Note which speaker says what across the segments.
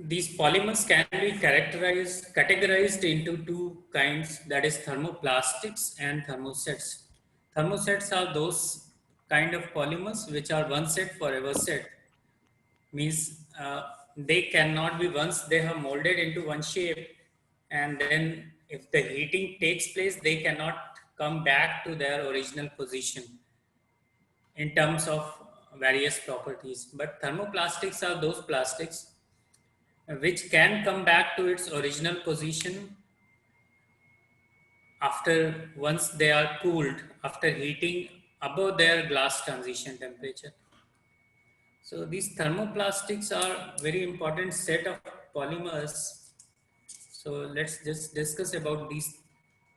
Speaker 1: these polymers can be categorized into two kinds, that is thermoplastics and thermosets. Thermosets are those kind of polymers which are one set forever set, means they cannot be, once they have molded into one shape, and then if the heating takes place they cannot come back to their original position in terms of various properties. But thermoplastics are those plastics which can come back to its original position after, once they are cooled after heating above their glass transition temperature. So these thermoplastics are very important set of polymers. So let's just discuss about these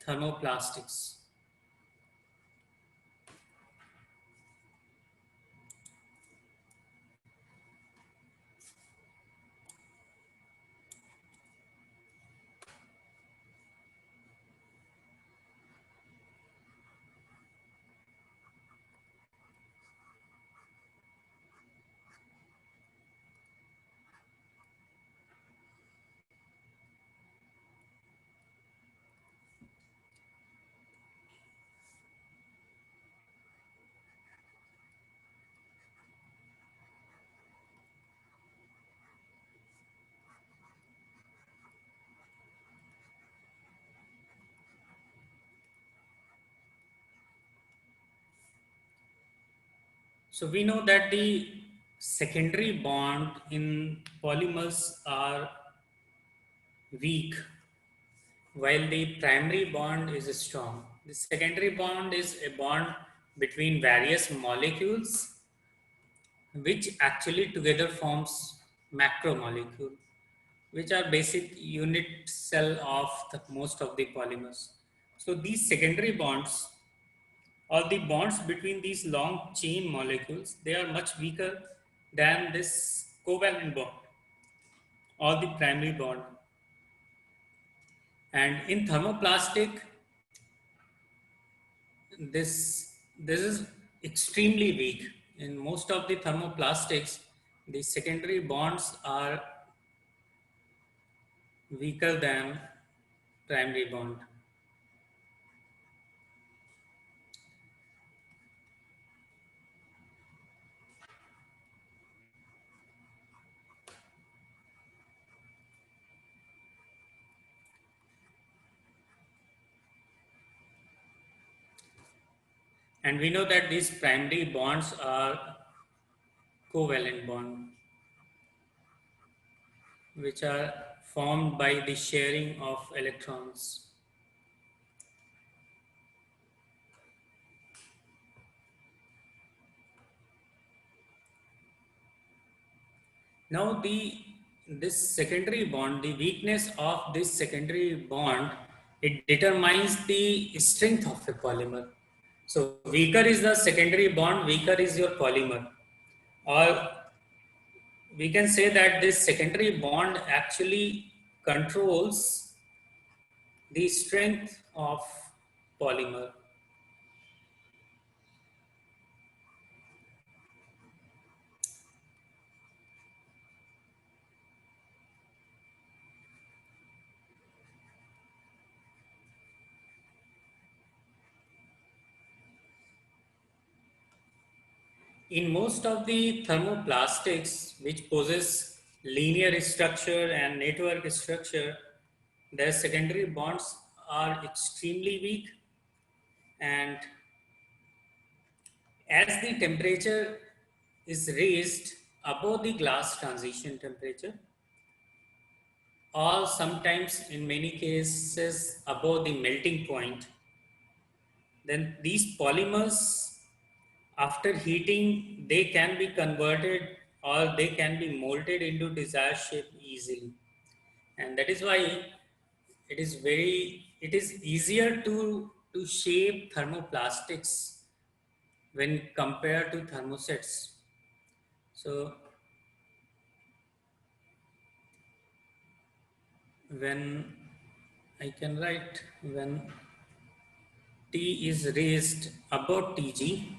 Speaker 1: thermoplastics. So we know that the secondary bond in polymers are weak, while the primary bond is strong. The secondary bond is a bond between various molecules which actually together forms macromolecule, which are basic unit cell of most of the polymers. So these secondary bonds, or the bonds between these long chain molecules, they are much weaker than this covalent bond or the primary bond. And in thermoplastic, this is extremely weak. In most of the thermoplastics, the secondary bonds are weaker than primary bond. And we know that these primary bonds are covalent bond, which are formed by the sharing of electrons. Now this secondary bond, the weakness of this secondary bond, it determines the strength of a polymer. So weaker is the secondary bond, weaker is your polymer. Or we can say that this secondary bond actually controls the strength of polymer. In most of the thermoplastics which possess linear structure and network structure, their secondary bonds are extremely weak, and as the temperature is raised above the glass transition temperature, or sometimes in many cases above the melting point, then these polymers, after heating, they can be converted or they can be molded into desired shape easily. And that is why it is easier to shape thermoplastics when compared to thermosets. So when I can write, when T is raised above TG,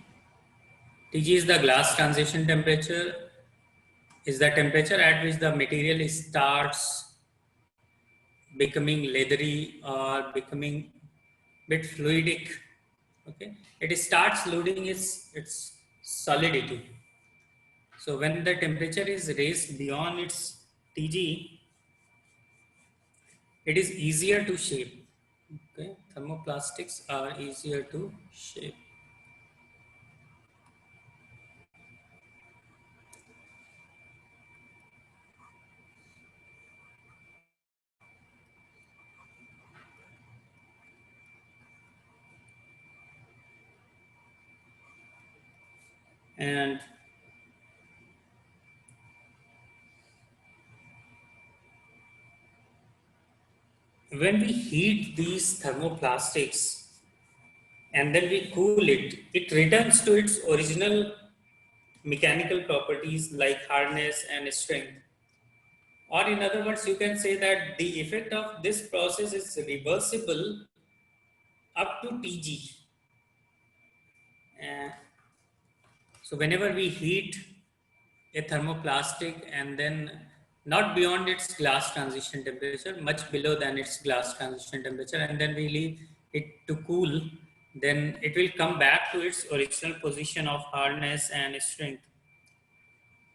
Speaker 1: TG is the glass transition temperature, is the temperature at which the material starts becoming leathery or becoming bit fluidic. Okay, it starts losing its solidity. So when the temperature is raised beyond its Tg, it is easier to shape. Okay, thermoplastics are easier to shape. And when we heat these thermoplastics and then we cool it, it returns to its original mechanical properties like hardness and strength. Or in other words, you can say that the effect of this process is reversible up to Tg. Uh, so whenever we heat a thermoplastic and then not beyond its glass transition temperature, much below than its glass transition temperature, and then we leave it to cool, then it will come back to its original position of hardness and strength.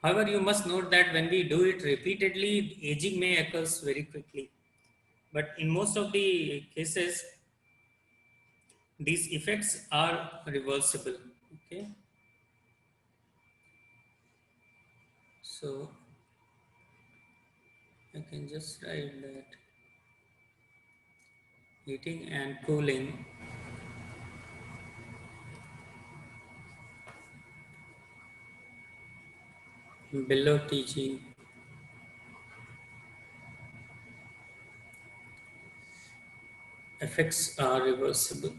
Speaker 1: However, you must note that when we do it repeatedly, aging may occurs very quickly. But in most of the cases, these effects are reversible. Okay, so I can just write that heating and cooling below Tg effects are reversible.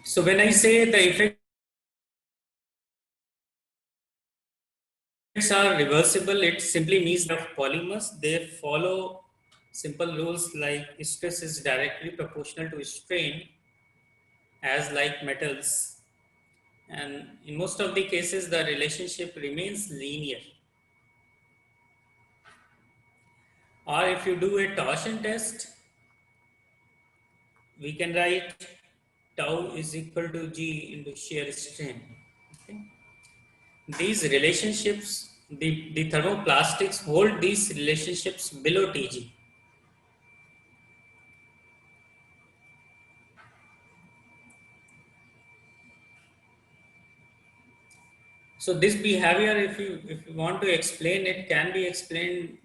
Speaker 1: So when I say the effects are reversible, it simply means that polymers, they follow simple rules like stress is directly proportional to strain as like metals. And in most of the cases, the relationship remains linear. Or if you do a torsion test, we can write tau is equal to G into shear strain. Okay. These relationships, the thermoplastics hold these relationships below Tg. So this behavior, if you want to explain it, can be explained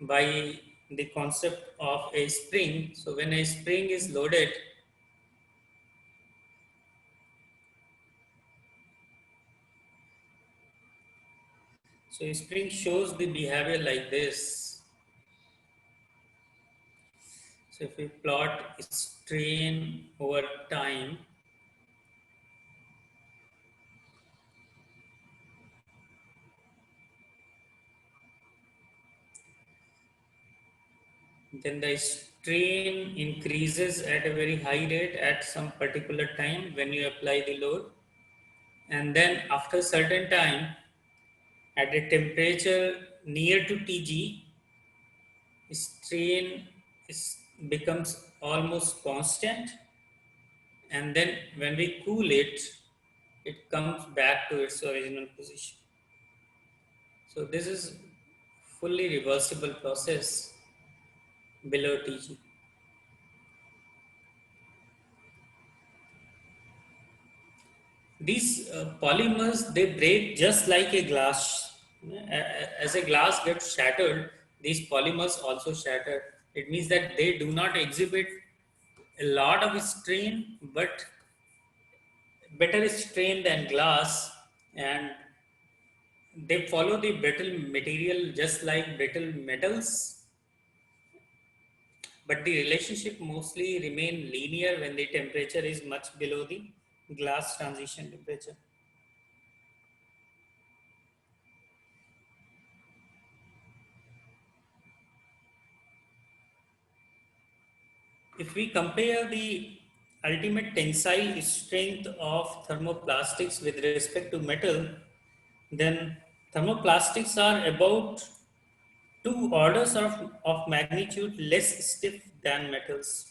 Speaker 1: by the concept of a spring. So when a spring is loaded, so a spring shows the behavior like this. So if we plot strain over time, then the strain increases at a very high rate at some particular time when you apply the load. And then after a certain time, at a temperature near to Tg, strain becomes almost constant. And then when we cool it, it comes back to its original position. So this is fully reversible process below Tg. These polymers, they break just like a glass. As a glass gets shattered, these polymers also shatter. It means that they do not exhibit a lot of strain, but better strain than glass, and they follow the brittle material just like brittle metals, but the relationship mostly remain linear when the temperature is much below the glass transition temperature. If we compare the ultimate tensile strength of thermoplastics with respect to metal, then thermoplastics are about two orders of magnitude less stiff than metals.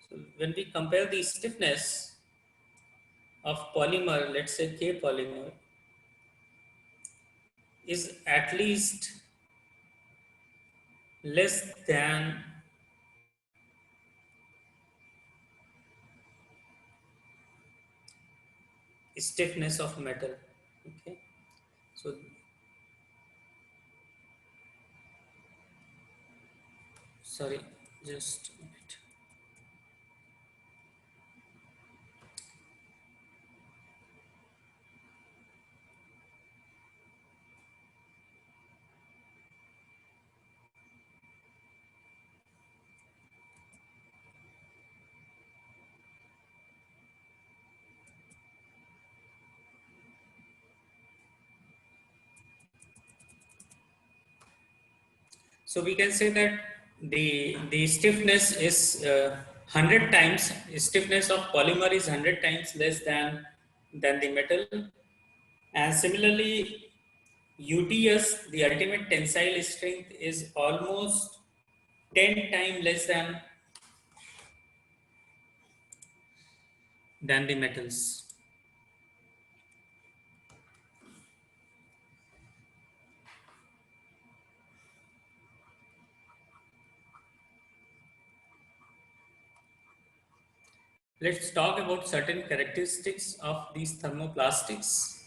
Speaker 1: So when we compare the stiffness of polymer, let's say K polymer, is at least less than stiffness of metal. Okay, so sorry, just a minute. So we can say that the stiffness is 100 times, stiffness of polymer is 100 times less than the metal, and similarly UTS, the ultimate tensile strength, is almost 10 times less than the metals. Let's talk about certain characteristics of these thermoplastics.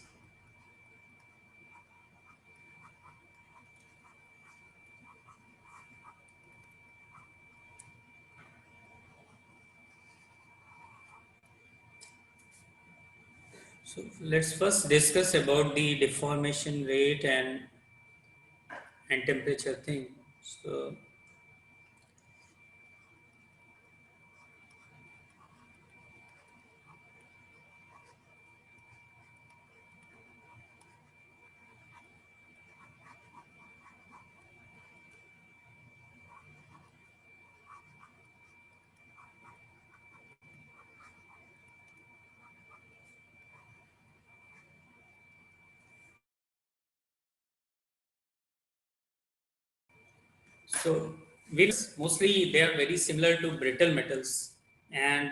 Speaker 1: So let's first discuss about the deformation rate and temperature thing. So So mostly they are very similar to brittle metals, and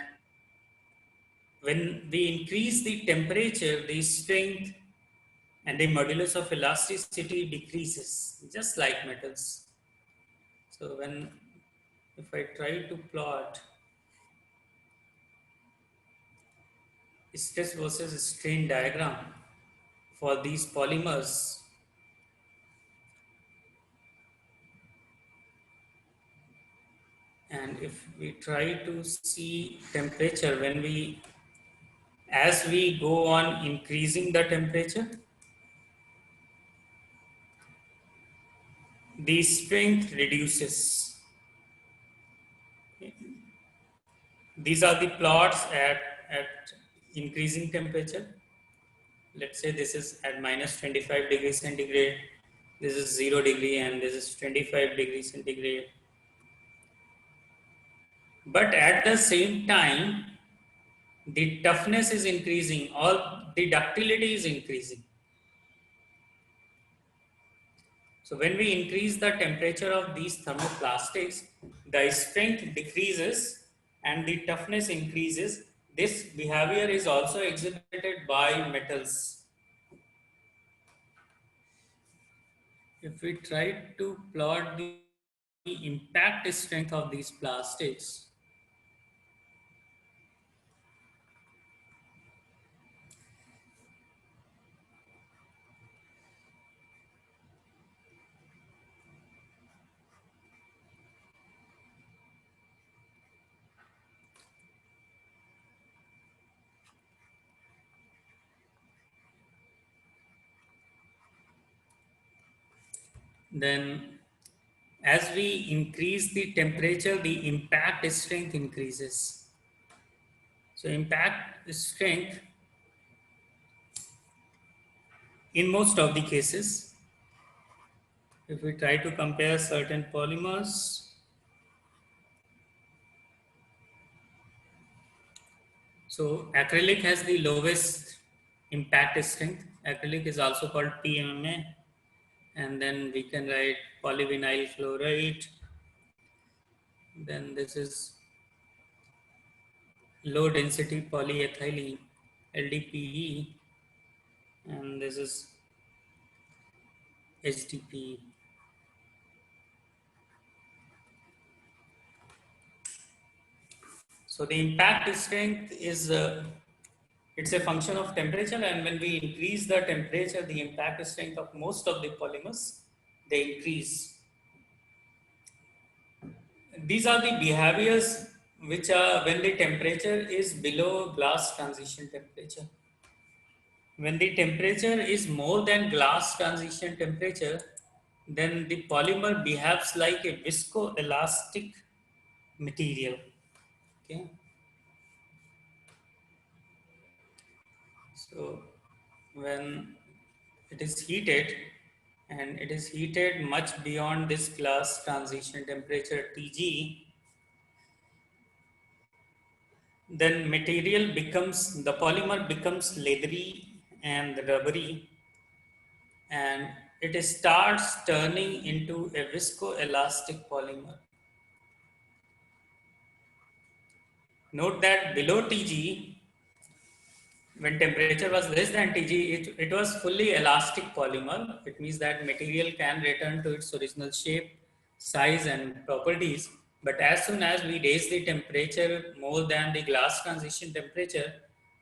Speaker 1: when we increase the temperature, the strength and the modulus of elasticity decreases, just like metals. So when if I try to plot stress versus strain diagram for these polymers, and if we try to see temperature when we as we go on increasing the temperature, the strength reduces. These are the plots at increasing temperature. Let's say this is at minus 25 degrees centigrade, this is 0 degree, and this is 25 degrees centigrade. But at the same time, the toughness is increasing, or the ductility is increasing. So when we increase the temperature of these thermoplastics, the strength decreases and the toughness increases. This behavior is also exhibited by metals. If we try to plot the impact strength of these plastics, then as we increase the temperature, the impact strength increases. So impact strength in most of the cases, if we try to compare certain polymers, So acrylic has the lowest impact strength. Acrylic is also called PMMA. And then we can write polyvinyl chloride. Then this is low density polyethylene, LDPE. And this is HDPE. So the impact strength is it's a function of temperature, and when we increase the temperature, the impact strength of most of the polymers they increase. These are the behaviors which are when the temperature is below glass transition temperature. When the temperature is more than glass transition temperature, then the polymer behaves like a viscoelastic material. Okay. So when it is heated, and it is heated much beyond this glass transition temperature Tg, then the polymer becomes leathery and rubbery, and it starts turning into a viscoelastic polymer. Note that below Tg, when temperature was less than Tg, it was fully elastic polymer. It means that material can return to its original shape, size and properties. But as soon as we raise the temperature more than the glass transition temperature,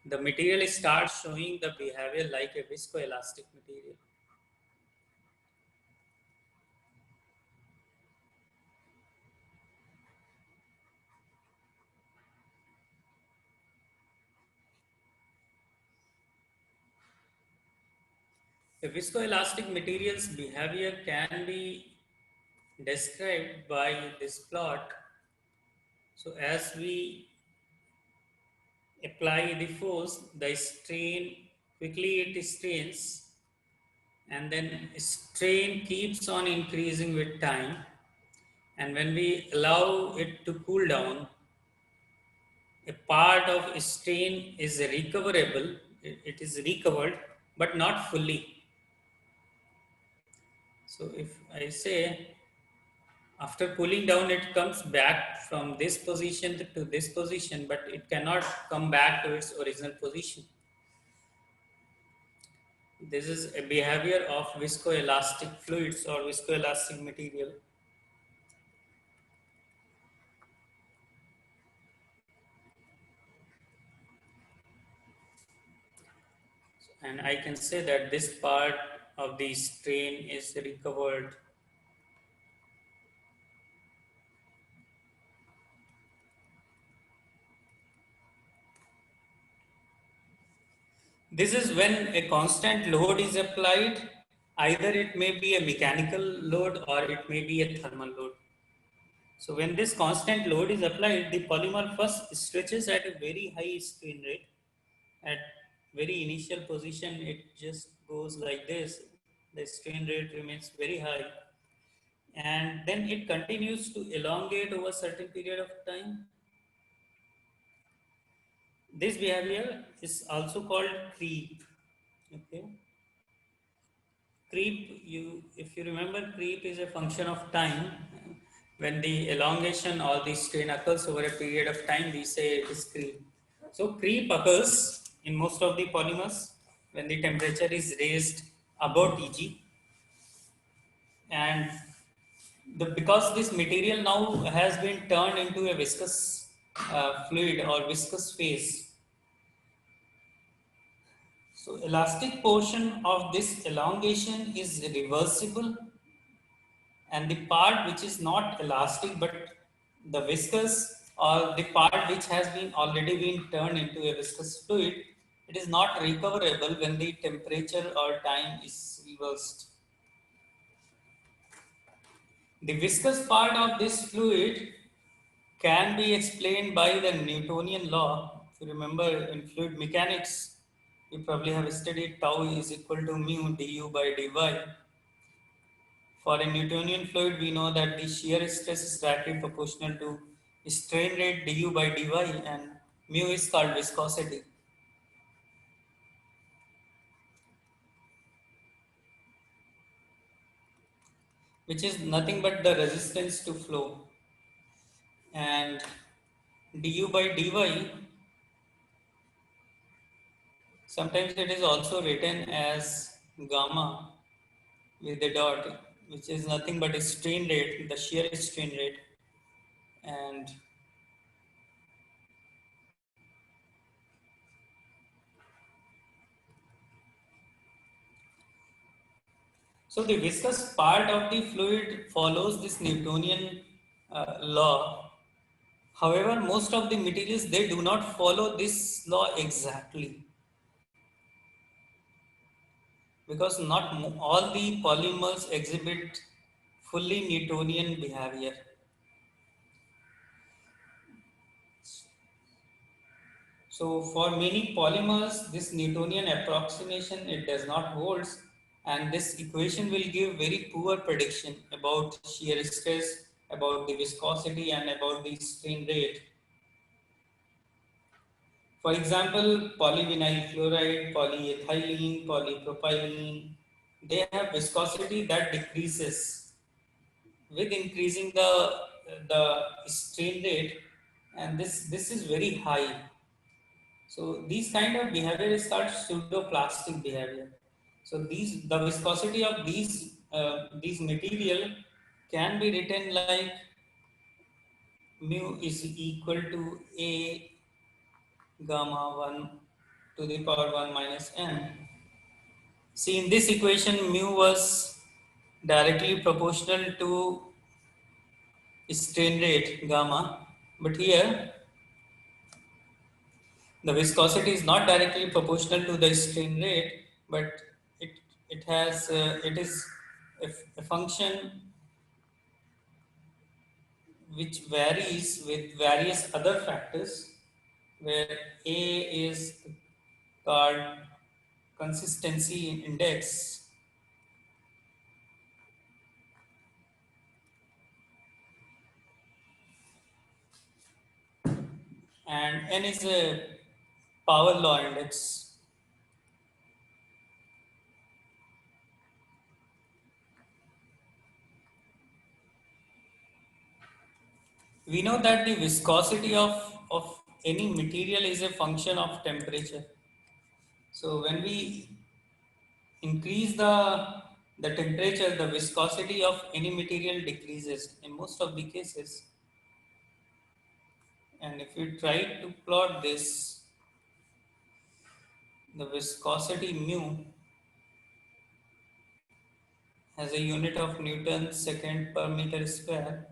Speaker 1: the material starts showing the behavior like a viscoelastic material. The viscoelastic material's behavior can be described by this plot. So as we apply the force, the strain, quickly it strains, and then strain keeps on increasing with time. And when we allow it to cool down, a part of strain is recoverable, it is recovered, but not fully. So if I say after cooling down, it comes back from this position to this position, but it cannot come back to its original position. This is a behavior of viscoelastic fluids or viscoelastic material. And I can say that this part of the strain is recovered. This is when a constant load is applied. Either it may be a mechanical load or it may be a thermal load. So when this constant load is applied, the polymer first stretches at a very high strain rate. At very initial position, it just goes like this. The strain rate remains very high, and then it continues to elongate over a certain period of time. This behavior is also called creep. Okay. Creep, if you remember, creep is a function of time. When the elongation or the strain occurs over a period of time, we say it is creep. So creep occurs in most of the polymers when the temperature is raised above Tg, and because this material now has been turned into a viscous fluid or viscous phase. So elastic portion of this elongation is reversible, and the part which is not elastic but the viscous, or the part which has been already been turned into a viscous fluid, it is not recoverable when the temperature or time is reversed. The viscous part of this fluid can be explained by the Newtonian law. If you remember in fluid mechanics, you probably have studied tau is equal to mu du by dy. For a Newtonian fluid, we know that the shear stress is directly proportional to strain rate du by dy, and Mu is called viscosity, which is nothing but the resistance to flow. And du by dy, sometimes it is also written as gamma with a dot, which is nothing but a strain rate, the shear strain rate. And so the viscous part of the fluid follows this Newtonian law. However, most of the materials, they do not follow this law exactly, because not all the polymers exhibit fully Newtonian behavior. So for many polymers, this Newtonian approximation, it does not holds, and this equation will give very poor prediction about shear stress, about the viscosity, and about the strain rate. For example, polyvinyl chloride, polyethylene, polypropylene, they have viscosity that decreases with increasing the strain rate, and this is very high. So these kind of behavior is called pseudoplastic behavior. So the viscosity of these material can be written like mu is equal to a gamma 1 to the power 1 minus n. See, in this equation, mu was directly proportional to strain rate gamma, but here the viscosity is not directly proportional to the strain rate, but it it is a function which varies with various other factors, where A is called consistency index, and N is a power law index. We know that the viscosity of any material is a function of temperature. So when we increase the temperature, the viscosity of any material decreases in most of the cases. And if you try to plot this, the viscosity mu has a unit of Newton second per meter square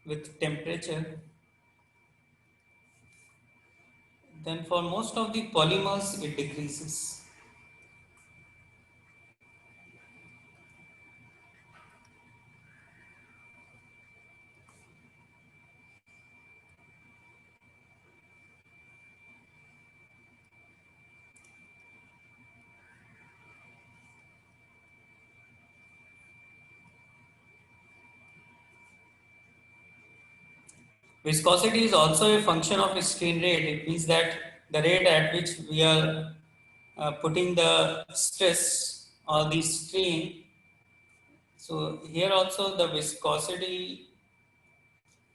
Speaker 1: with temperature. Then for most of the polymers, it decreases. Viscosity is also a function of strain rate. It means that the rate at which we are putting the stress or the strain. So here also the viscosity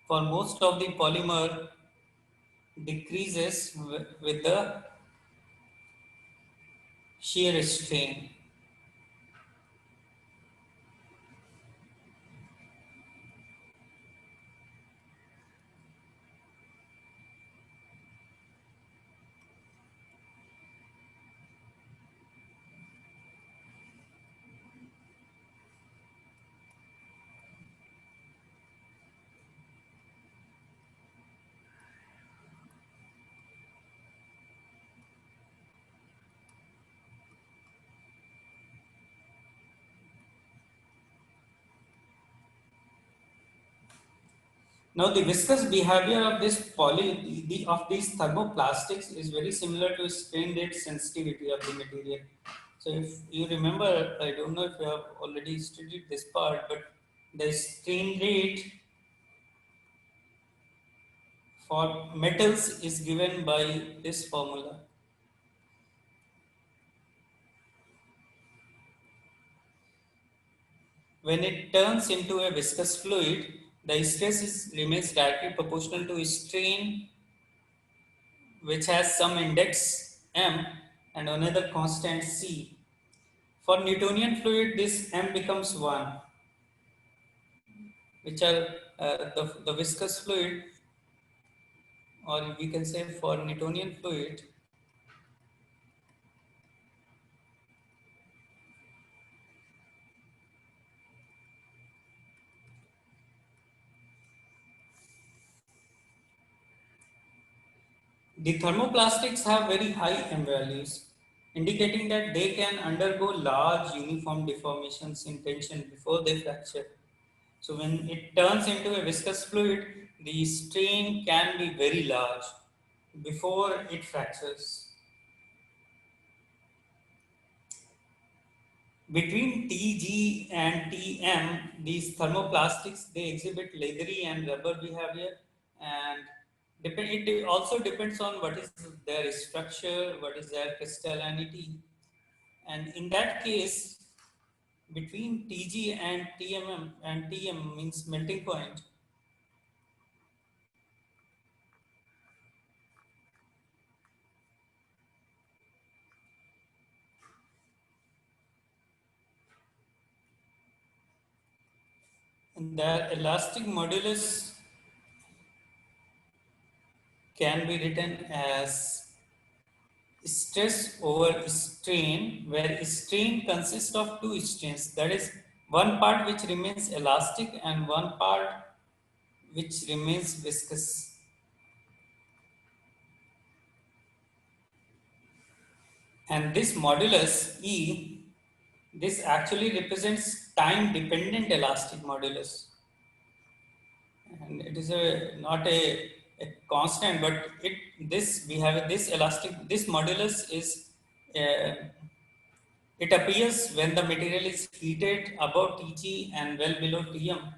Speaker 1: for most of the polymer decreases with the shear strain. Now the viscous behavior of this of these thermoplastics is very similar to strain rate sensitivity of the material. So if you remember, I don't know if you have already studied this part, but the strain rate for metals is given by this formula. When it turns into a viscous fluid, the stress remains directly proportional to strain, which has some index m and another constant c. For Newtonian fluid, this m becomes 1, which are the viscous fluid, or we can say for Newtonian fluid, the thermoplastics have very high M values, indicating that they can undergo large uniform deformations in tension before they fracture. So when it turns into a viscous fluid, the strain can be very large before it fractures. Between Tg and Tm, these thermoplastics, they exhibit leathery and rubber behavior, and it also depends on what is their structure, what is their crystallinity. And in that case, between Tg and Tm means melting point, and their elastic modulus can be written as stress over strain, where strain consists of two strains. That is, one part which remains elastic and one part which remains viscous. And this modulus E, this actually represents time dependent elastic modulus. And it is not a constant, but we have this elastic, this modulus is uh, it appears when the material is heated above Tg and well below Tm.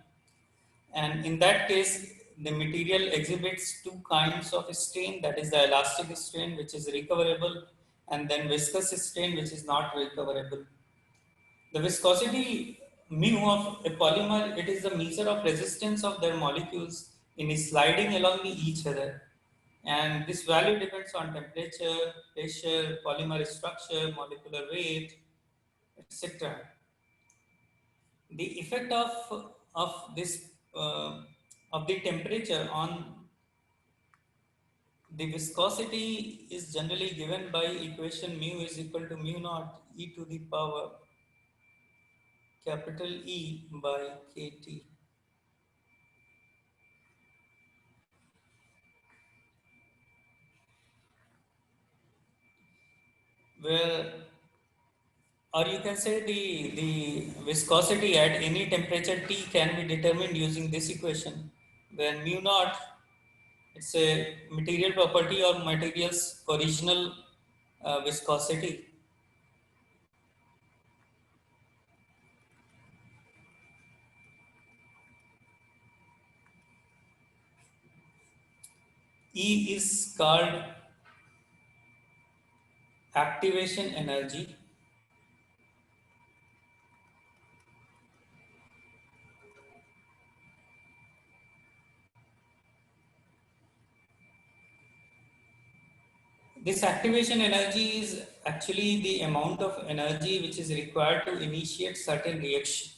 Speaker 1: And in that case, the material exhibits two kinds of strain, that is the elastic strain, which is recoverable, and then viscous strain, which is not recoverable. The viscosity mu of a polymer, it is the measure of resistance of their molecules in sliding along each other. And this value depends on temperature, pressure, polymer structure, molecular weight, etc. The effect of this of the temperature on the viscosity is generally given by equation mu is equal to mu naught e to the power capital E by kT, where, or you can say the viscosity at any temperature T can be determined using this equation, where mu naught, it's a material property or material's original viscosity. E is called activation energy. This activation energy is actually the amount of energy which is required to initiate certain reaction.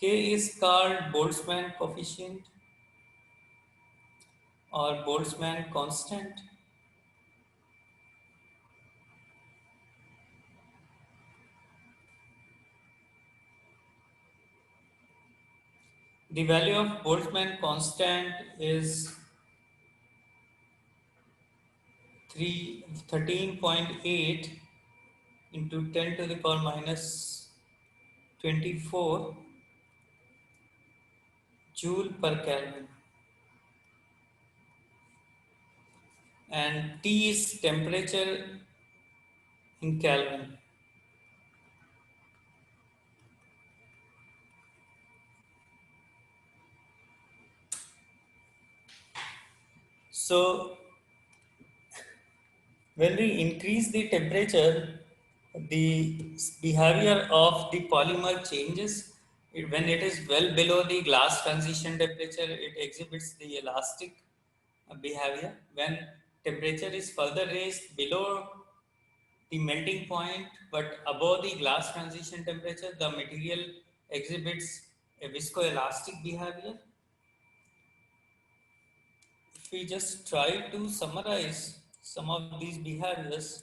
Speaker 1: K is called Boltzmann coefficient or Boltzmann constant. The value of Boltzmann constant is 13.8 into 10 to the power minus 24 joule per Kelvin. And T is temperature in Kelvin. So when we increase the temperature, the behavior of the polymer changes. When it is well below the glass transition temperature, it exhibits the elastic behavior. When temperature is further raised below the melting point but above the glass transition temperature, the material exhibits a viscoelastic behavior. If we just try to summarize some of these behaviors,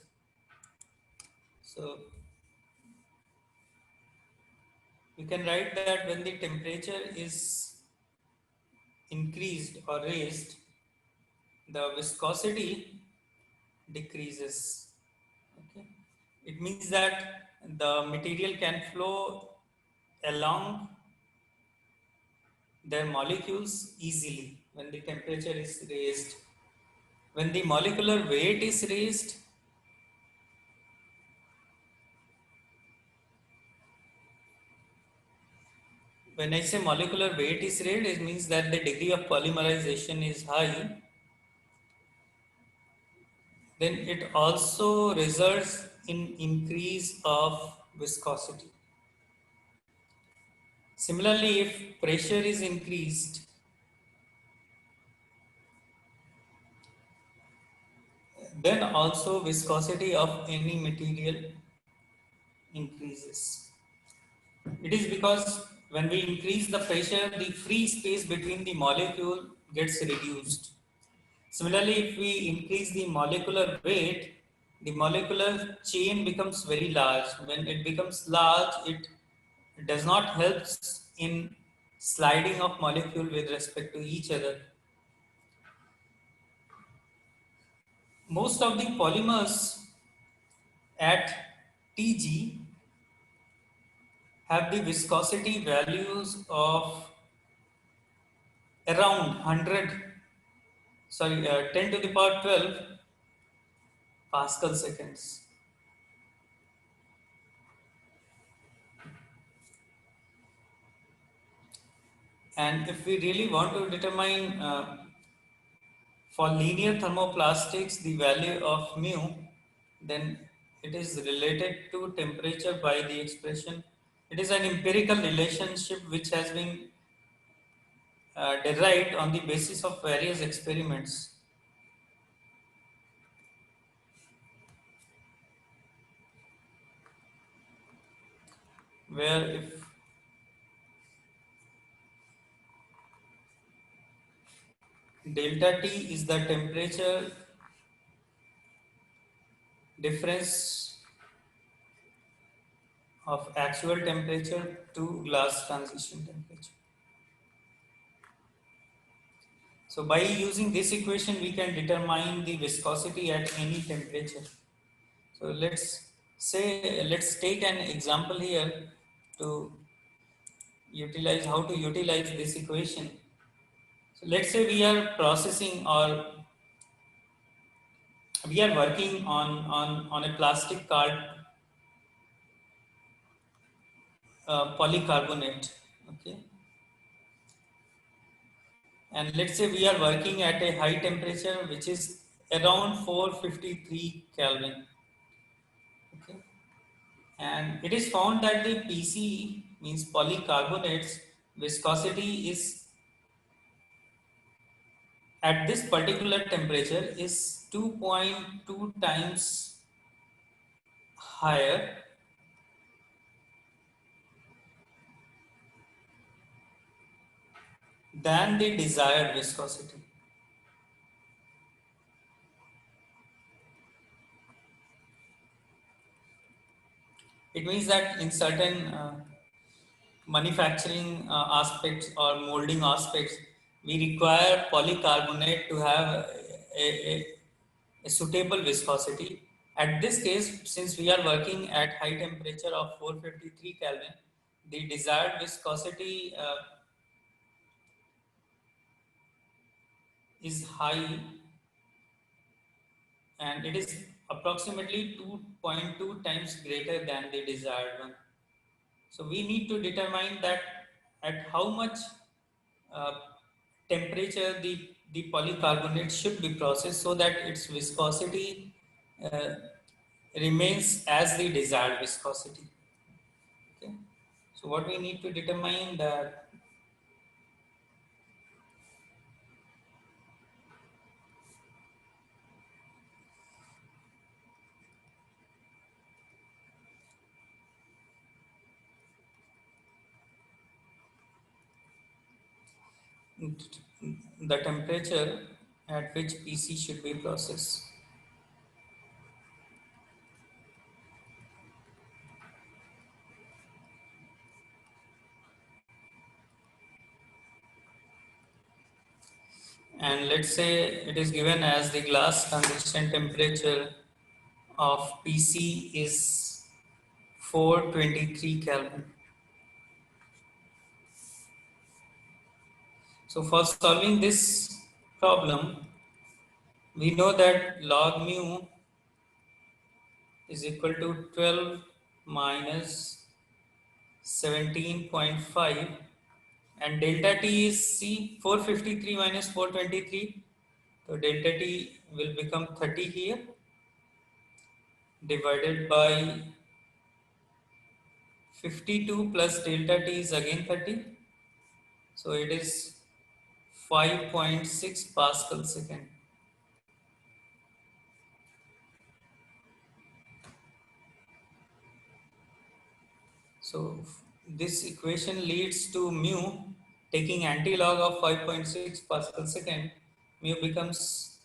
Speaker 1: so you can write that when the temperature is increased or raised, the viscosity decreases. Okay. It means that the material can flow along their molecules easily when the temperature is raised. When the molecular weight is raised, when I say molecular weight is raised, it means that the degree of polymerization is high. Then it also results in increase of viscosity. Similarly, if pressure is increased, then also viscosity of any material increases. It is because when we increase the pressure, the free space between the molecule gets reduced. Similarly, if we increase the molecular weight, the molecular chain becomes very large. When it becomes large, it does not help in sliding of molecule with respect to each other. Most of the polymers at Tg have the viscosity values of around 10 to the power 12 Pascal seconds. And if we really want to determine for linear thermoplastics the value of mu, then it is related to temperature by the expression. It is an empirical relationship which has been derived on the basis of various experiments. Where if delta T is the temperature difference of actual temperature to glass transition temperature. So by using this equation, we can determine the viscosity at any temperature. So let's take an example here to utilize how to utilize this equation. So let's say we are processing or we are working on a plastic card polycarbonate. Okay. And let's say we are working at a high temperature which is around 453 Kelvin. Okay. And it is found that the PC means polycarbonates viscosity is at this particular temperature is 2.2 times higher than the desired viscosity. It means that in certain manufacturing aspects or molding aspects, we require polycarbonate to have a suitable viscosity. At this case, since we are working at high temperature of 453 Kelvin, the desired viscosity is high and it is approximately 2.2 times greater than the desired one. So we need to determine that at how much uh, temperature the polycarbonate should be processed so that its viscosity uh, remains as the desired viscosity. Okay. So what we need to determine that the temperature at which PC should be processed. And let's say it is given as the glass transition temperature of PC is 423 Kelvin. So for solving this problem, we know that log mu is equal to 12 minus 17.5, and delta t is C 453 minus 423. So delta t will become 30 here, divided by 52 plus delta t is again 30. So it is 5.6 Pascal second. So this equation leads to mu, taking anti-log of 5.6 Pascal second, mu becomes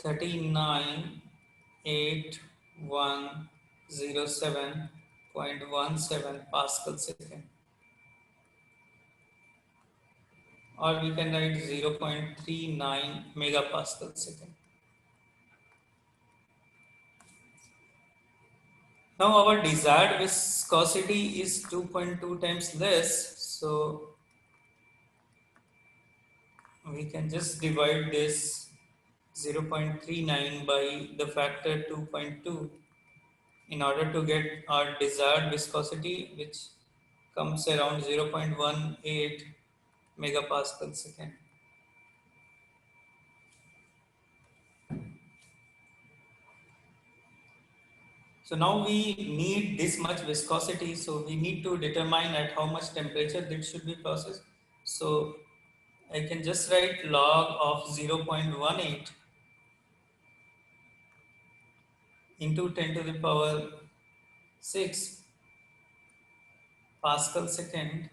Speaker 1: 39,8107.17 Pascal second. Or we can write 0.39 megapascal second. Now our desired viscosity is 2.2 times less, so we can just divide this 0.39 by the factor 2.2 in order to get our desired viscosity, which comes around 0.18 megapascal second. So now we need this much viscosity, so we need to determine at how much temperature this should be processed. So I can just write log of 0.18 into 10 to the power 6 Pascal second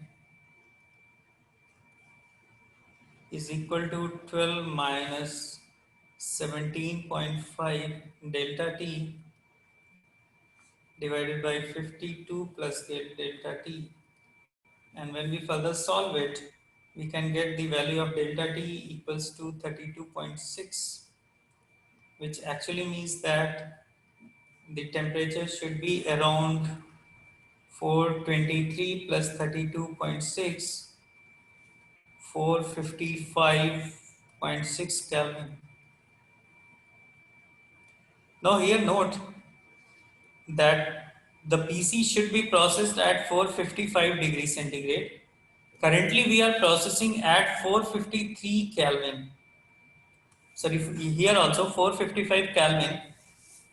Speaker 1: is equal to 12 minus 17.5 delta T divided by 52 plus delta T. And when we further solve it, we can get the value of delta T equals to 32.6, which actually means that the temperature should be around 423 plus 32.6, 455.6 Kelvin. Now here note that the PC should be processed at 455 degrees centigrade. Currently we are processing at 453 Kelvin. Sorry, here also 455 Kelvin.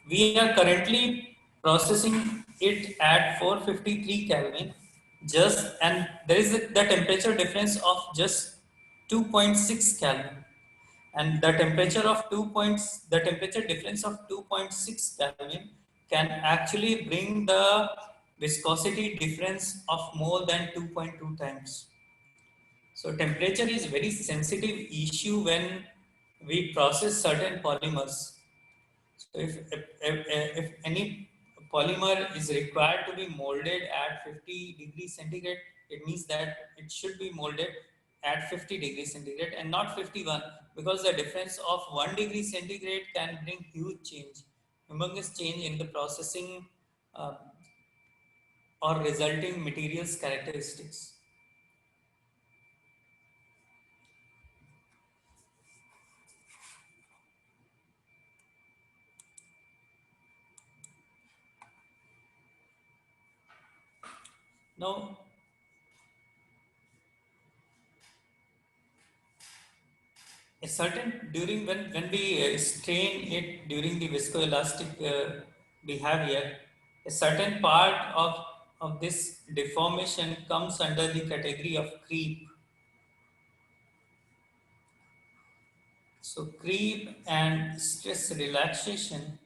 Speaker 1: We are currently processing it at 453 Kelvin, just, and there is the temperature difference of just 2.6 Kelvin, and the temperature of the temperature difference of 2.6 Kelvin can actually bring the viscosity difference of more than 2.2 times. So temperature is very sensitive issue when we process certain polymers. So if any polymer is required to be molded at 50 degrees centigrade, it means that it should be molded at 50 degrees centigrade and not 51, because the difference of 1 degree centigrade can bring huge change, humongous change in the processing uh, or resulting materials characteristics. Now, a certain during when we strain it during the viscoelastic behavior, a certain part of this deformation comes under the category of creep. So creep and stress relaxation,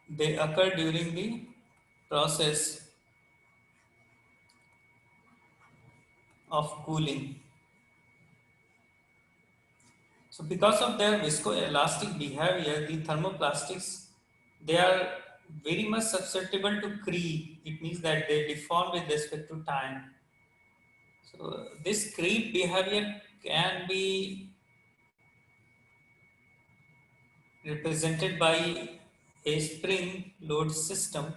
Speaker 1: they occur during the process of cooling. So because of their viscoelastic behavior, the thermoplastics, they are very much susceptible to creep. It means that they deform with respect to time. So this creep behavior can be represented by a spring load system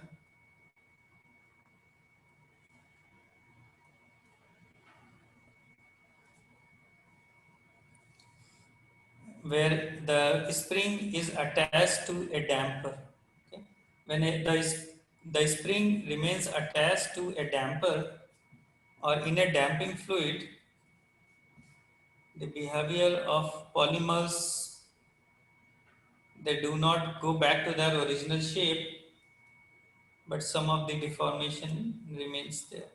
Speaker 1: where the spring is attached to a damper. Okay? When the spring remains attached to a damper or in a damping fluid, the behavior of polymers, they do not go back to their original shape, but some of the deformation remains there.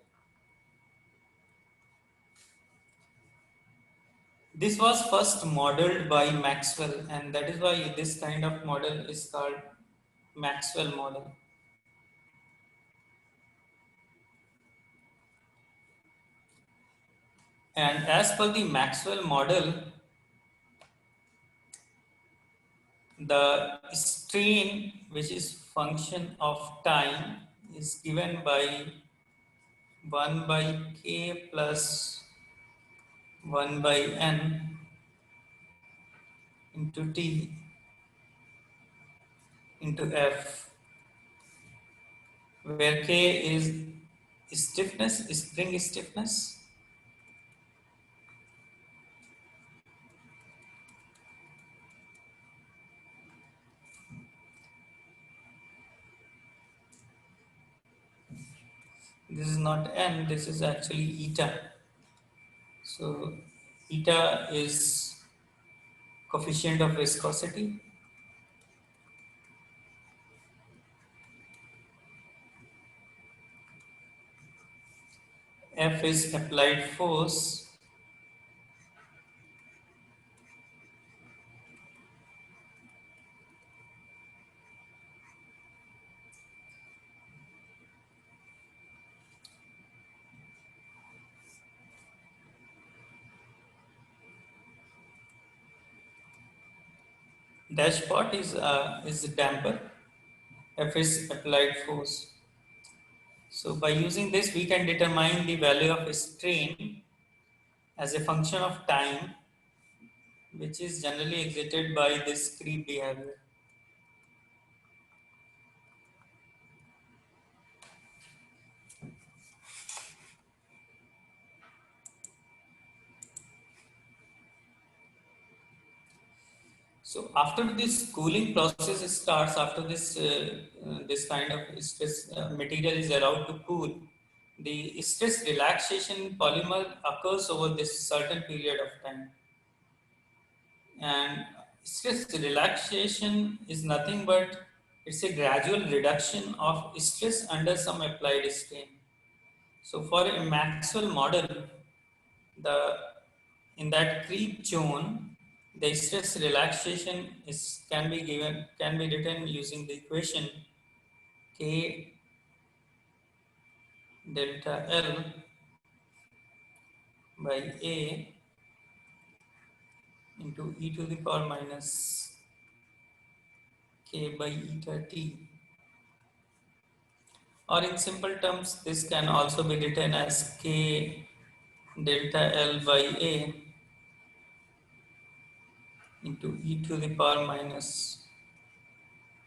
Speaker 1: This was first modeled by Maxwell, and that is why this kind of model is called Maxwell model. And as per the Maxwell model, the strain, which is function of time, is given by 1 by k plus 1 by n into t into f, where k is stiffness, spring stiffness, this is not n, this is actually eta. So eta is coefficient of viscosity, f is applied force, dash pot is the damper, f is applied force. So by using this, we can determine the value of strain as a function of time, which is generally exerted by this creep behavior. So after this cooling process starts, after this kind of stress material is allowed to cool, the stress relaxation polymer occurs over this certain period of time. And stress relaxation is nothing but it's a gradual reduction of stress under some applied strain. So for a Maxwell model, the in that creep zone, the stress relaxation is can be written using the equation K delta L by A into e to the power minus K by eta t. Or in simple terms, this can also be written as K delta L by A into e to the power minus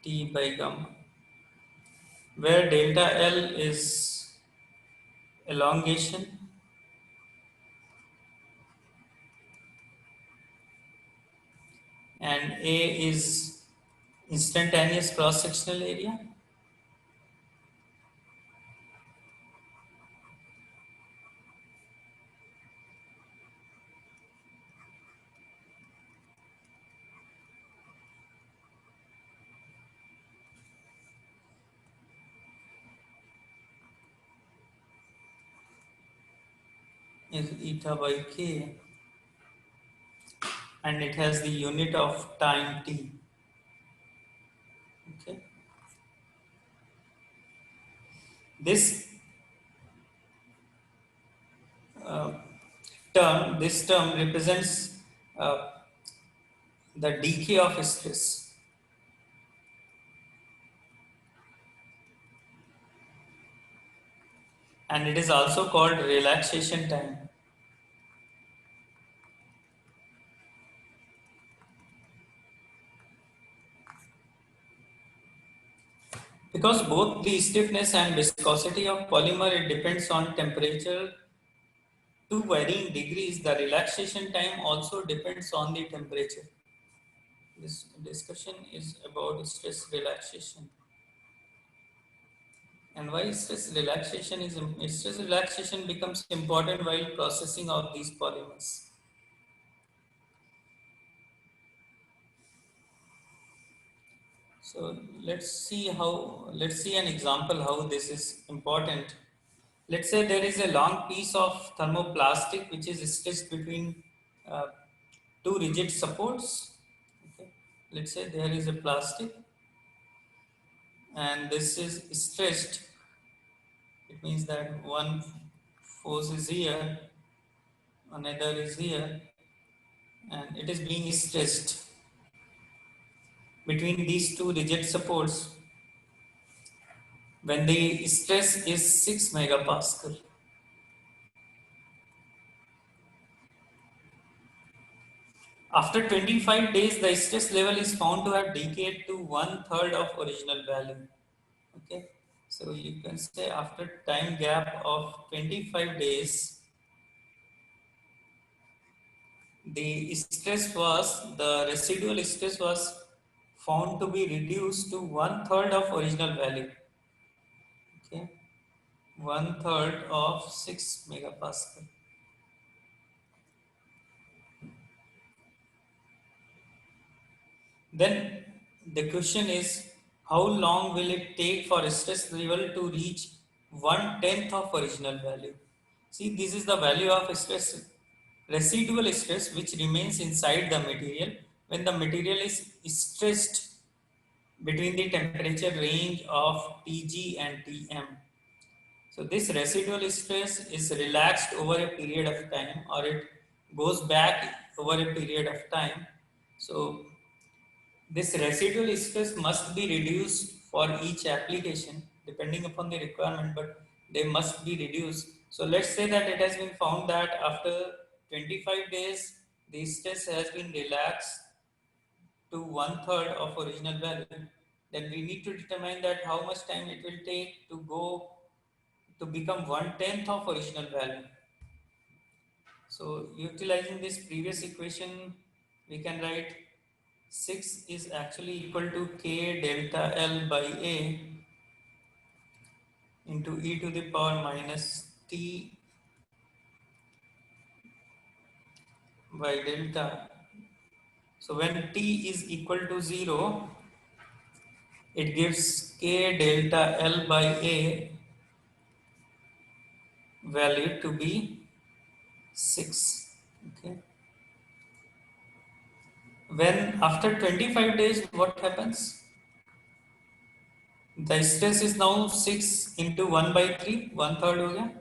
Speaker 1: t by gamma, where delta L is elongation and A is instantaneous cross-sectional area. is eta by k, and it has the unit of time t. Okay. This uh, this term represents uh, the decay of stress. And it is also called relaxation time. Because both the stiffness and viscosity of polymer, it depends on temperature to varying degrees. The relaxation time also depends on the temperature. This discussion is about stress relaxation. And why stress relaxation becomes important while processing of these polymers. So let's see an example how this is important. Let's say there is a long piece of thermoplastic which is stretched between uh, two rigid supports. Okay. Let's say there is a plastic and this is stretched. It means that one force is here, another is here, and it is being stretched between these two rigid supports when the stress is 6 megapascal. After 25 days, the stress level is found to have decayed to one third of original value. Okay, so you can say after time gap of 25 days, the residual stress was found to be reduced to one third of original value. Okay, one third of 6 megapascal. Then the question is, how long will it take for stress level to reach one tenth of original value? See, this is the value of stress, residual stress, which remains inside the material when the material is stressed between the temperature range of Tg and Tm. So this residual stress is relaxed over a period of time, or it goes back over a period of time. So this residual stress must be reduced for each application depending upon the requirement, but they must be reduced. So let's say that it has been found that after 25 days, the stress has been relaxed to one third of original value. Then we need to determine that how much time it will take to go to become one tenth of original value. So utilizing this previous equation, we can write 6 is actually equal to k delta L by A into e to the power minus t by delta. So when t is equal to 0, it gives k delta L by A value to be 6. Okay. When after 25 days, what happens? The stress is now 6 into 1 by 3, one third हो गया,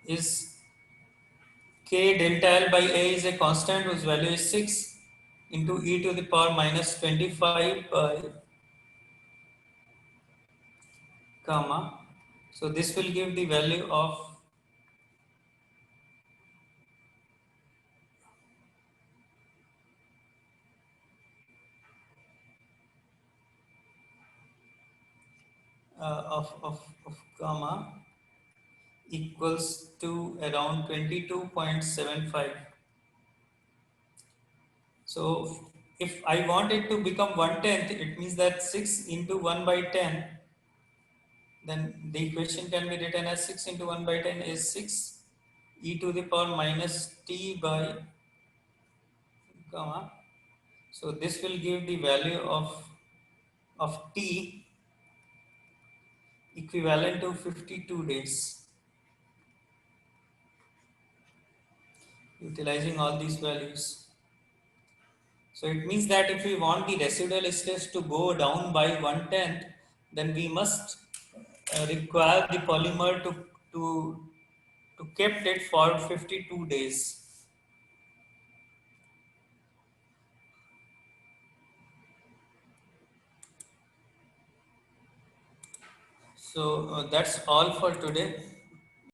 Speaker 1: is k delta L by A is a constant whose value is 6 into e to the power minus 25 by gamma. So this will give the value of gamma equals to around 22.75. So if I want it to become one tenth, it means that 6 into 1 by 10, then the equation can be written as 6 into 1 by 10 is 6 e to the power minus t by gamma. So this will give the value of t equivalent to 52 days. utilizing all these values. So it means that if we want the residual stress to go down by 1/10, then we must require the polymer to kept it for 52 days. So that's all for today.